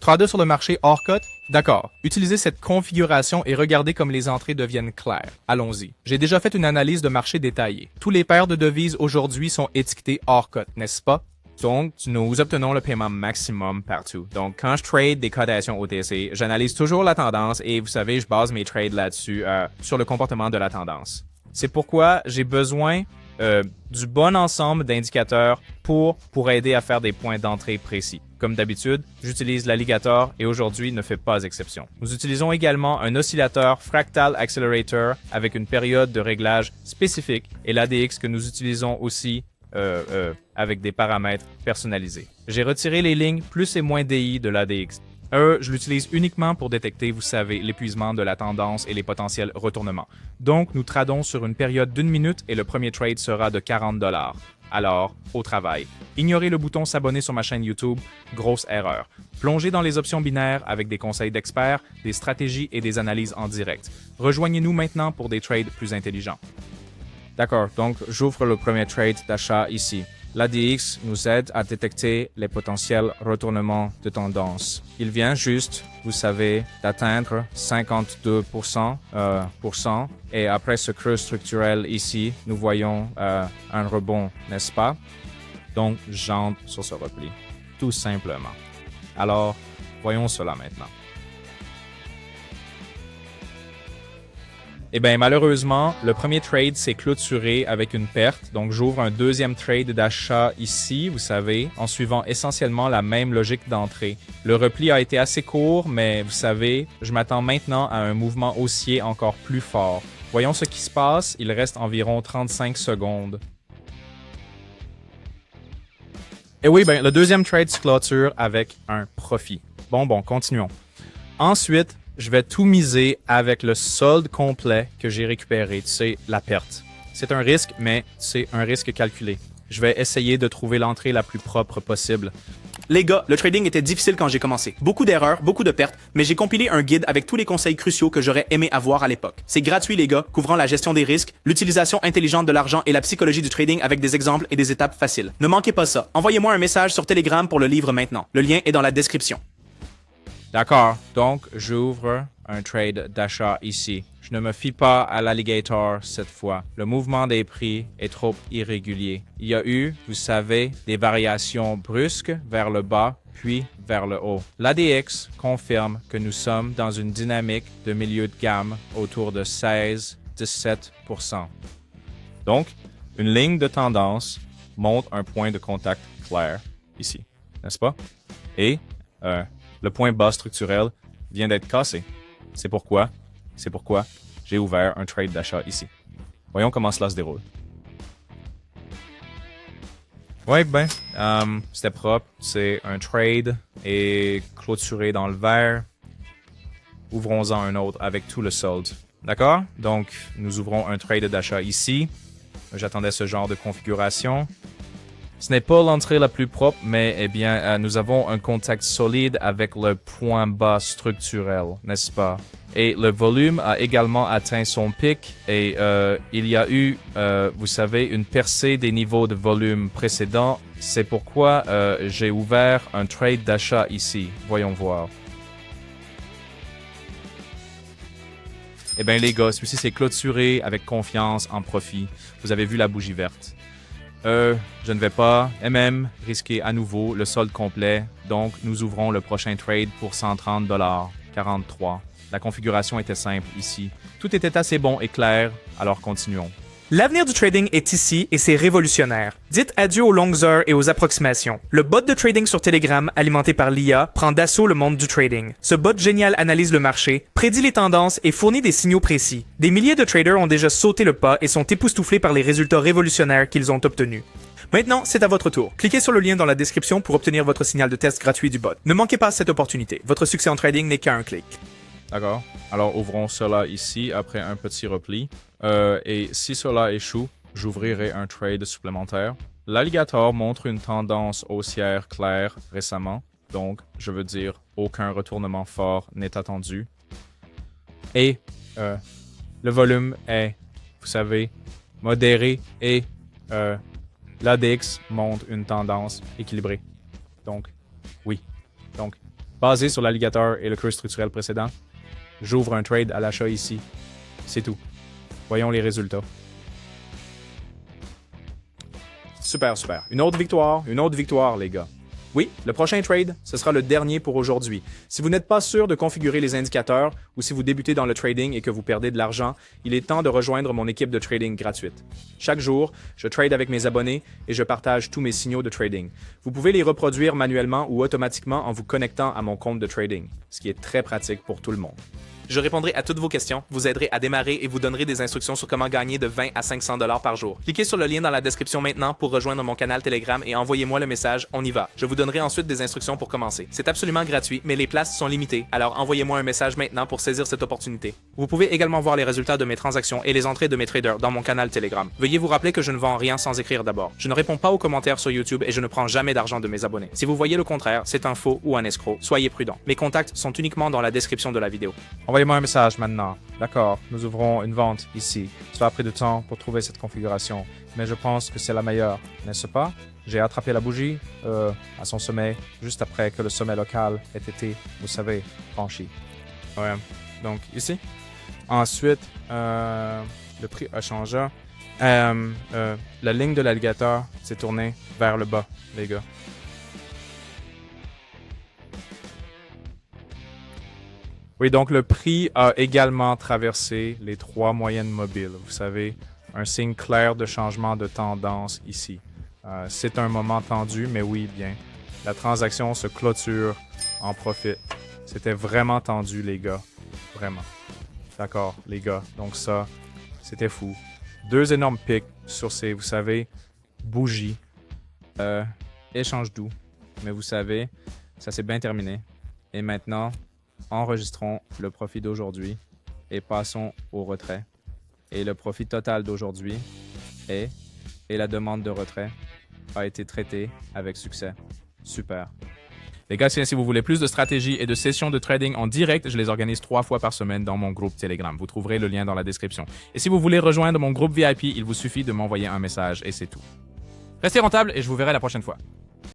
Trader sur le marché hors cote? D'accord. Utilisez cette configuration et regardez comme les entrées deviennent claires. Allons-y. J'ai déjà fait une analyse de marché détaillée. Tous les paires de devises aujourd'hui sont étiquetées hors cote, n'est-ce pas? Donc, nous obtenons le paiement maximum partout. Donc, quand je trade des cotations OTC, j'analyse toujours la tendance et vous savez, je base mes trades là-dessus, sur le comportement de la tendance. C'est pourquoi j'ai besoin du bon ensemble d'indicateurs pour aider à faire des points d'entrée précis. Comme d'habitude, j'utilise l'alligator et aujourd'hui ne fait pas exception. Nous utilisons également un oscillateur Fractal Accelerator avec une période de réglage spécifique et l'ADX que nous utilisons aussi avec des paramètres personnalisés. J'ai retiré les lignes plus et moins DI de l'ADX. Je l'utilise uniquement pour détecter, vous savez, l'épuisement de la tendance et les potentiels retournements. Donc, nous tradons sur une période d'1 minute et le premier trade sera de 40 $. Alors, au travail. Ignorez le bouton s'abonner sur ma chaîne YouTube, grosse erreur. Plongez dans les options binaires avec des conseils d'experts, des stratégies et des analyses en direct. Rejoignez-nous maintenant pour des trades plus intelligents. D'accord, donc j'ouvre le premier trade d'achat ici. L'ADX nous aide à détecter les potentiels retournements de tendance. Il vient juste, vous savez, d'atteindre 52% et après ce creux structurel ici, nous voyons un rebond, n'est-ce pas? Donc, j'entre sur ce repli, tout simplement. Alors, voyons cela maintenant. Eh bien, malheureusement, le premier trade s'est clôturé avec une perte. Donc, j'ouvre un deuxième trade d'achat ici, vous savez, en suivant essentiellement la même logique d'entrée. Le repli a été assez court, mais vous savez, je m'attends maintenant à un mouvement haussier encore plus fort. Voyons ce qui se passe. Il reste environ 35 secondes. Et oui, ben, le deuxième trade se clôture avec un profit. Bon, continuons. Ensuite, je vais tout miser avec le solde complet que j'ai récupéré, tu sais, la perte. C'est un risque, mais c'est un risque calculé. Je vais essayer de trouver l'entrée la plus propre possible. Les gars, le trading était difficile quand j'ai commencé. Beaucoup d'erreurs, beaucoup de pertes, mais j'ai compilé un guide avec tous les conseils cruciaux que j'aurais aimé avoir à l'époque. C'est gratuit les gars, couvrant la gestion des risques, l'utilisation intelligente de l'argent et la psychologie du trading avec des exemples et des étapes faciles. Ne manquez pas ça. Envoyez-moi un message sur Telegram pour le livre maintenant. Le lien est dans la description. D'accord, donc j'ouvre un trade d'achat ici. Je ne me fie pas à l'alligator cette fois. Le mouvement des prix est trop irrégulier. Il y a eu, vous savez, des variations brusques vers le bas, puis vers le haut. L'ADX confirme que nous sommes dans une dynamique de milieu de gamme autour de 16-17%. Donc, une ligne de tendance montre un point de contact clair ici, n'est-ce pas? Et le point bas structurel vient d'être cassé. C'est pourquoi j'ai ouvert un trade d'achat ici. Voyons comment cela se déroule. Ouais, c'était propre. C'est un trade et clôturé dans le vert. Ouvrons-en un autre avec tout le solde. D'accord? Donc, nous ouvrons un trade d'achat ici. J'attendais ce genre de configuration. Ce n'est pas l'entrée la plus propre, mais eh bien, nous avons un contact solide avec le point bas structurel, n'est-ce pas? Et le volume a également atteint son pic et il y a eu, vous savez, une percée des niveaux de volume précédents. C'est pourquoi j'ai ouvert un trade d'achat ici. Voyons voir. Eh bien, les gars, celui-ci s'est clôturé avec confiance en profit. Vous avez vu la bougie verte. Je ne vais pas, risquer à nouveau le solde complet, donc nous ouvrons le prochain trade pour 130 $, 43. La configuration était simple ici. Tout était assez bon et clair, alors continuons. L'avenir du trading est ici et c'est révolutionnaire. Dites adieu aux longues heures et aux approximations. Le bot de trading sur Telegram, alimenté par l'IA, prend d'assaut le monde du trading. Ce bot génial analyse le marché, prédit les tendances et fournit des signaux précis. Des milliers de traders ont déjà sauté le pas et sont époustouflés par les résultats révolutionnaires qu'ils ont obtenus. Maintenant, c'est à votre tour. Cliquez sur le lien dans la description pour obtenir votre signal de test gratuit du bot. Ne manquez pas cette opportunité. Votre succès en trading n'est qu'à un clic. D'accord. Alors, ouvrons cela ici après un petit repli. Et si cela échoue, j'ouvrirai un trade supplémentaire. L'alligator montre une tendance haussière claire récemment. Donc, je veux dire, aucun retournement fort n'est attendu. Et le volume est, vous savez, modéré et l'ADX montre une tendance équilibrée. Donc, oui. Donc, Basé sur l'alligator et le creux structurel précédent, j'ouvre un trade à l'achat ici. C'est tout. Voyons les résultats. Super, super. Une autre victoire, les gars. Oui, le prochain trade, ce sera le dernier pour aujourd'hui. Si vous n'êtes pas sûr de configurer les indicateurs ou si vous débutez dans le trading et que vous perdez de l'argent, il est temps de rejoindre mon équipe de trading gratuite. Chaque jour, je trade avec mes abonnés et je partage tous mes signaux de trading. Vous pouvez les reproduire manuellement ou automatiquement en vous connectant à mon compte de trading, ce qui est très pratique pour tout le monde. Je répondrai à toutes vos questions, vous aiderai à démarrer et vous donnerai des instructions sur comment gagner de 20 à 500 $ par jour. Cliquez sur le lien dans la description maintenant pour rejoindre mon canal Telegram et envoyez-moi le message « On y va ». Je vous donnerai ensuite des instructions pour commencer. C'est absolument gratuit, mais les places sont limitées, alors envoyez-moi un message maintenant pour saisir cette opportunité. Vous pouvez également voir les résultats de mes transactions et les entrées de mes traders dans mon canal Telegram. Veuillez vous rappeler que je ne vends rien sans écrire d'abord. Je ne réponds pas aux commentaires sur YouTube et je ne prends jamais d'argent de mes abonnés. Si vous voyez le contraire, c'est un faux ou un escroc. Soyez prudent. Mes contacts sont uniquement dans la description de la vidéo. Envoyez-moi un message maintenant. D'accord, nous ouvrons une vente ici. Ça a pris du temps pour trouver cette configuration, mais je pense que c'est la meilleure, n'est-ce pas? J'ai attrapé la bougie à son sommet, juste après que le sommet local ait été, vous savez, franchi. Ouais, donc ici. Ensuite, le prix a changé. La ligne de l'alligator s'est tournée vers le bas, les gars. Oui, donc le prix a également traversé les 3 moyennes mobiles. Vous savez, un signe clair de changement de tendance ici. C'est un moment tendu, mais oui, bien. La transaction se clôture en profit. C'était vraiment tendu, les gars. Vraiment. D'accord, les gars. Donc ça, c'était fou. 2 énormes pics sur ces, vous savez, bougies. Échange doux. Mais vous savez, ça s'est bien terminé. Et maintenant, enregistrons le profit d'aujourd'hui et passons au retrait. Et le profit total d'aujourd'hui est, et la demande de retrait a été traitée avec succès. Super. Les gars, si vous voulez plus de stratégies et de sessions de trading en direct, je les organise 3 fois par semaine dans mon groupe Telegram. Vous trouverez le lien dans la description. Et si vous voulez rejoindre mon groupe VIP, il vous suffit de m'envoyer un message et c'est tout. Restez rentable et je vous verrai la prochaine fois.